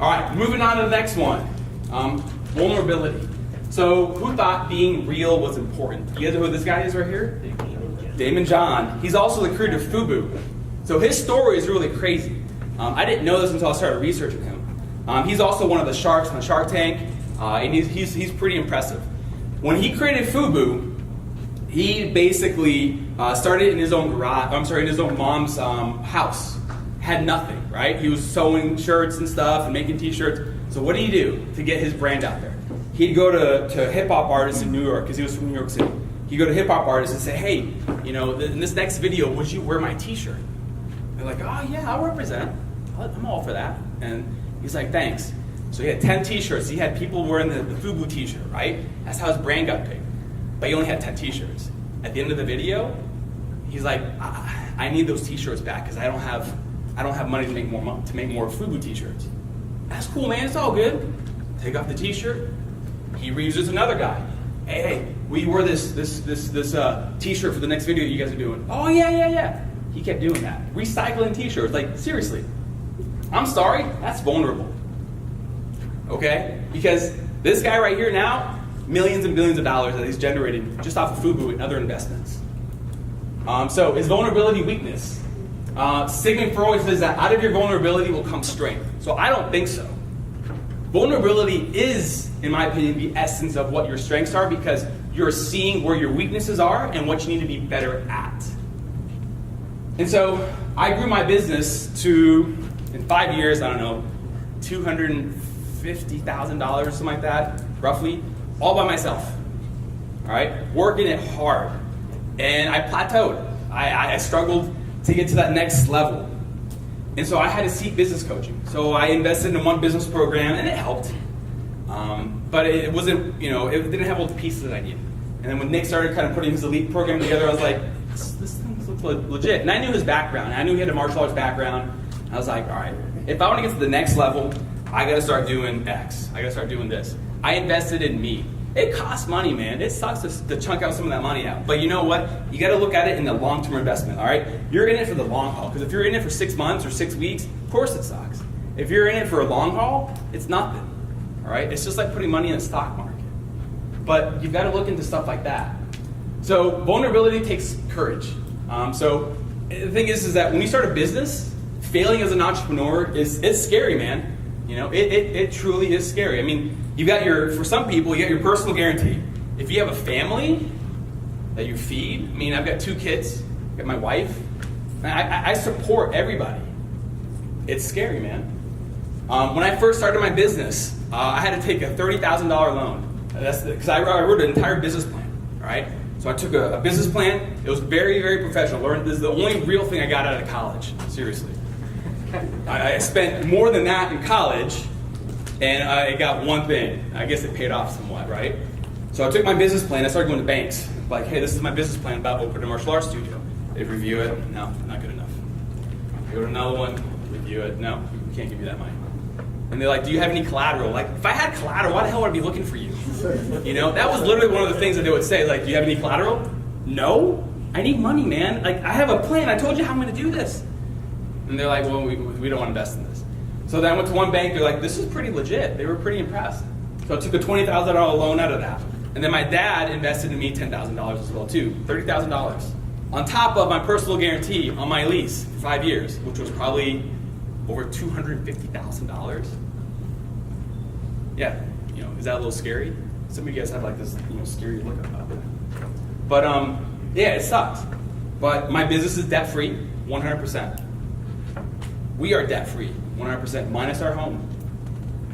All right, moving on to the next one. Vulnerability. So who thought being real was important? You guys know who this guy is right here? Daymond John. He's also the creator of FUBU. So his story is really crazy. I didn't know this until I started researching him. He's also one of the sharks on the Shark Tank, and he's pretty impressive. When he created FUBU, he basically started in his own garage. In his own mom's house. Had nothing, right? He was sewing shirts and stuff and making T-shirts. So what did he do to get his brand out there? He'd go to hip hop artists in New York because he was from New York City. He'd go to hip hop artists and say, "Hey, you know, in this next video, would you wear my T-shirt?" They're like, "Oh yeah, I'll represent. I'm all for that." And he's like, "Thanks." So he had 10 T-shirts. He had people wearing the FUBU T-shirt, right? That's how his brand got big. But he only had 10 T-shirts. At the end of the video, he's like, "I need those T-shirts back because I don't have money to make more FUBU T-shirts." That's cool, man. It's all good. Take off the T-shirt. He reuses another guy. Hey, will you wear this T-shirt for the next video you guys are doing? Oh yeah. He kept doing that, recycling T-shirts. Like seriously, I'm sorry. That's vulnerable. Okay, because this guy right here now, millions and billions of dollars that he's generating just off of FUBU and other investments. So is vulnerability weakness? Sigmund Freud says that out of your vulnerability will come strength. So I don't think so. Vulnerability is, in my opinion, the essence of what your strengths are because you're seeing where your weaknesses are and what you need to be better at. And so I grew my business to, in 5 years, I don't know, $250,000 or something like that, roughly, all by myself. All right, working it hard. And I plateaued. I struggled to get to that next level. And so I had to seek business coaching. So I invested in one business program and it helped. But it wasn't, it didn't have all the pieces that I needed. And then when Nick started kind of putting his elite program together, I was like, this thing looks legit. And I knew his background. I knew he had a martial arts background. I was like, all right, if I want to get to the next level, I got to start doing X. I got to start doing this. I invested in me. It costs money, man. It sucks to chunk out some of that money out. But you know what? You got to look at it in the long-term investment, all right? You're in it for the long haul. Because if you're in it for 6 months or 6 weeks, of course it sucks. If you're in it for a long haul, it's nothing, all right? It's just like putting money in the stock market. But you've got to look into stuff like that. So vulnerability takes courage. So the thing is that when you start a business, failing as an entrepreneur it's scary, man. It truly is scary. I mean, for some people, you got your personal guarantee. If you have a family that you feed, I've got 2 kids, I've got my wife, I support everybody. It's scary, man. When I first started my business, I had to take a $30,000 loan. That's because I wrote an entire business plan, all right? So I took a business plan. It was very, very professional. This is the only real thing I got out of college, seriously. I spent more than that in college, and I got one thing. I guess it paid off somewhat, right? So I took my business plan. I started going to banks. Like, hey, this is my business plan about opening a martial arts studio. They review it. No, not good enough. I go to another one. Review it. No, we can't give you that money. And they're like, do you have any collateral? Like, if I had collateral, why the hell would I be looking for you? That was literally one of the things that they would say. Like, do you have any collateral? No. I need money, man. Like, I have a plan. I told you how I'm going to do this. And they're like, well, we don't want to invest in this. So then I went to one bank. They're like, this is pretty legit. They were pretty impressed. So I took a $20,000 loan out of that. And then my dad invested in me $10,000 as well, too. $30,000. On top of my personal guarantee on my lease for 5 years, which was probably over $250,000. Yeah, is that a little scary? Some of you guys have like this, scary look about that. But yeah, it sucked. But my business is debt-free, 100%. We are debt-free, 100%, minus our home.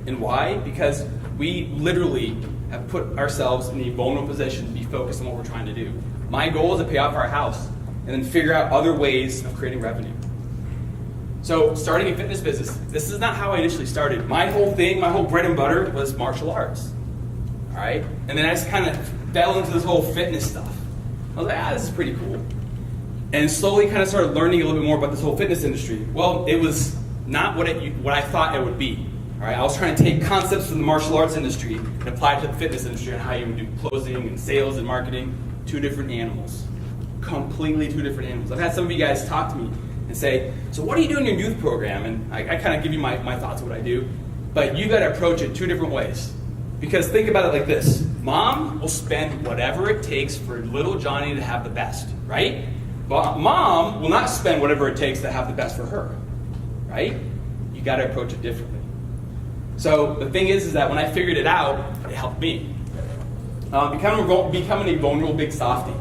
And why? Because we literally have put ourselves in a vulnerable position to be focused on what we're trying to do. My goal is to pay off our house and then figure out other ways of creating revenue. So starting a fitness business, this is not how I initially started. My whole bread and butter was martial arts. All right? And then I just kind of fell into this whole fitness stuff. I was like, this is pretty cool. And slowly kind of started learning a little bit more about this whole fitness industry. Well, it was not what I thought it would be. All right? I was trying to take concepts from the martial arts industry and apply it to the fitness industry and how you would do closing and sales and marketing. 2 different animals. Completely 2 different animals. I've had some of you guys talk to me and say, so what do you do in your youth program? And I kind of give you my thoughts of what I do. but you got to approach it two different ways. Because think about it like this. Mom will spend whatever it takes for little Johnny to have the best, right? But mom will not spend whatever it takes to have the best for her, right? You got to approach it differently. So the thing is that when I figured it out, it helped me. Becoming a vulnerable big softie.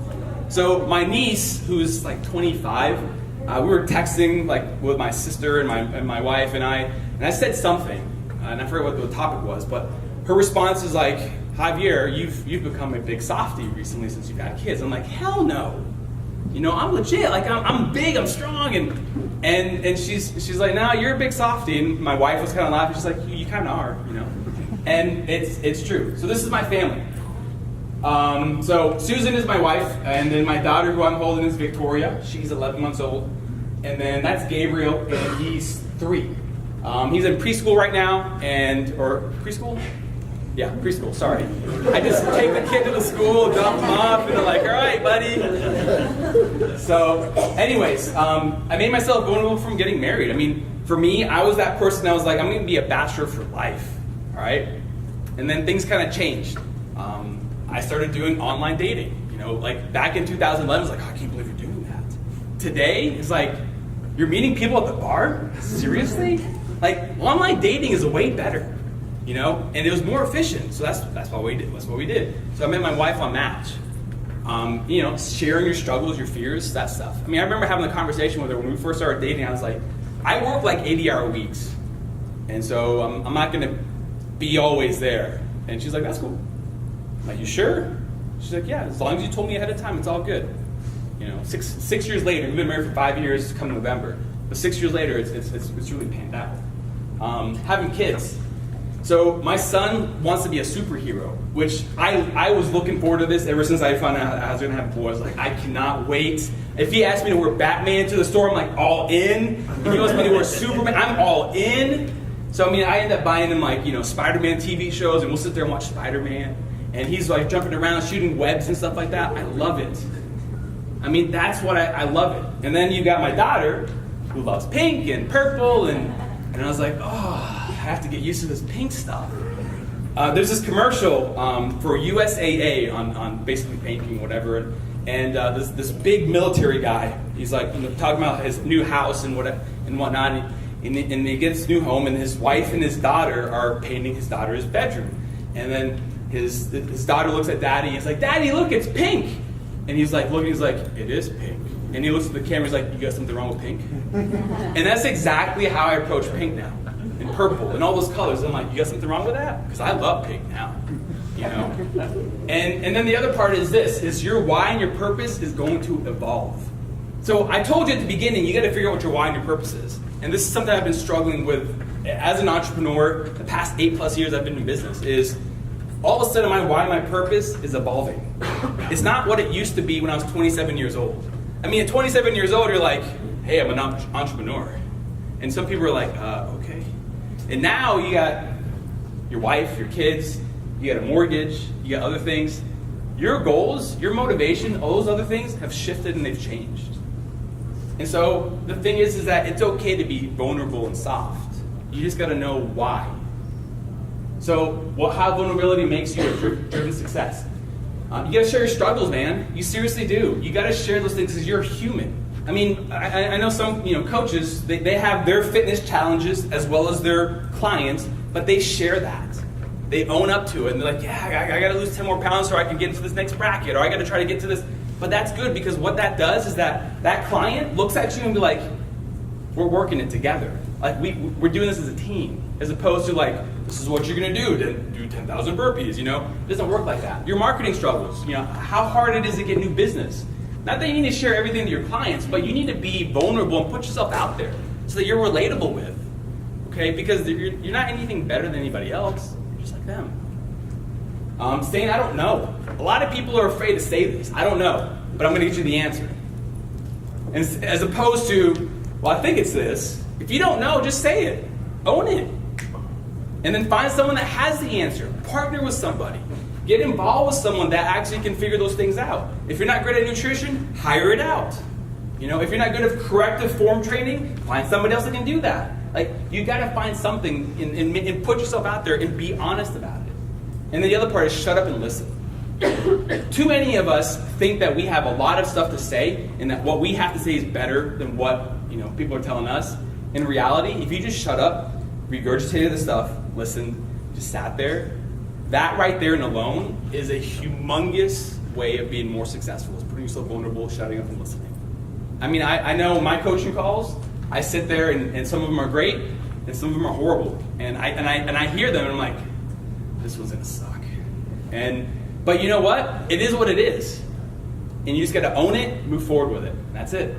So my niece, who's like 25, we were texting like with my sister and my wife and I said something, and I forget what the topic was, but her response is like, Javier, you've become a big softie recently since you've had kids. I'm like, hell no. You know, I'm legit. Like I'm big, I'm strong, and she's like, no, you're a big softie. And my wife was kind of laughing. She's like, you kind of are, you know. And it's true. So this is my family. So Susan is my wife, and then my daughter who I'm holding is Victoria. She's 11 months old. And then that's Gabriel, and he's 3. He's in preschool right now, or preschool? Yeah, preschool, sorry. I just take the kid to the school, drop him off, and they're like, all right, buddy. So, anyways, I made myself vulnerable from getting married. I mean, for me, I was that person that was like, I'm going to be a bachelor for life, all right? And then things kind of changed. I started doing online dating. You know, like back in 2011, I was like, oh, I can't believe you're doing that. Today, it's like, you're meeting people at the bar? Seriously? Like, online dating is way better. You know, and it was more efficient, so that's what we did. That's what we did. So I met my wife on Match. You know, sharing your struggles, your fears, that stuff. I mean, I remember having a conversation with her when we first started dating. I was like, I work like 80-hour weeks, and so I'm not going to be always there. And she's like, that's cool. I'm like, you sure? She's like, yeah. As long as you told me ahead of time, it's all good. You know, six years later, we've been married for 5 years. Come November, but 6 years later, it's really panned out. Having kids. So my son wants to be a superhero, which I was looking forward to this ever since I found out I was going to have boys. Like, I cannot wait. If he asked me to wear Batman to the store, I'm like, all in. If he wants me to wear Superman, I'm all in. So, I mean, I end up buying him, like, you know, Spider-Man TV shows, and we'll sit there and watch Spider-Man. And he's, like, jumping around, shooting webs and stuff like that. I love it. I mean, that's what I love it. And then you got my daughter, who loves pink and purple, and I was like, oh, I have to get used to this pink stuff. There's this commercial for USAA on basically painting, whatever, and this big military guy. He's like, you know, talking about his new house and whatnot, and he gets his new home, and his wife and his daughter are painting his daughter's bedroom, and then his daughter looks at Daddy. He's like, Daddy, look, it's pink, and he's like looking. He's like, it is pink, and he looks at the camera. He's like, you got something wrong with pink? And that's exactly how I approach pink now. And purple and all those colors. I'm like, you got something wrong with that? Because I love pink now, you know. And then the other part is this: is your why and your purpose is going to evolve. So I told you at the beginning, you got to figure out what your why and your purpose is. And this is something I've been struggling with as an entrepreneur. The past 8+ years I've been in business is all of a sudden my why and my purpose is evolving. It's not what it used to be when I was 27 years old. I mean, at 27 years old, you're like, hey, I'm an entrepreneur. And some people are like, okay. And now you got your wife, your kids, you got a mortgage, you got other things. Your goals, your motivation, all those other things have shifted and they've changed. And so the thing is that it's okay to be vulnerable and soft. You just got to know why. So how vulnerability makes you a driven success. You got to share your struggles, man. You seriously do. You got to share those things because you're human. I mean, I know some coaches, they have their fitness challenges as well as their clients, but they share that. They own up to it, and they're like, yeah, I got to lose 10 more pounds so I can get into this next bracket, or I got to try to get to this. But that's good because what that does is that client looks at you and be like, we're working it together. Like, we're doing this as a team, as opposed to like, this is what you're going to do 10,000 burpees, you know? It doesn't work like that. Your marketing struggles, you know, how hard it is to get new business. Not that you need to share everything to your clients, but you need to be vulnerable and put yourself out there so that you're relatable with, okay? Because you're not anything better than anybody else. You're just like them. Saying, I don't know. A lot of people are afraid to say this. I don't know, but I'm going to get you the answer. And as opposed to, well, I think it's this. If you don't know, just say it. Own it. And then find someone that has the answer. Partner with somebody. Get involved with someone that actually can figure those things out. If you're not good at nutrition, hire it out. You know, if you're not good at corrective form training, find somebody else that can do that. Like, you got to find something and put yourself out there and be honest about it. And then the other part is shut up and listen. Too many of us think that we have a lot of stuff to say and that what we have to say is better than what people are telling us. In reality, if you just shut up, regurgitated the stuff, listened, just sat there, that right there and alone is a humongous way of being more successful. Is putting yourself vulnerable, shutting up and listening. I mean, I know my coaching calls, I sit there and some of them are great and some of them are horrible. And I hear them and I'm like, this one's gonna suck. But you know what? It is what it is. And you just gotta own it, move forward with it. And that's it.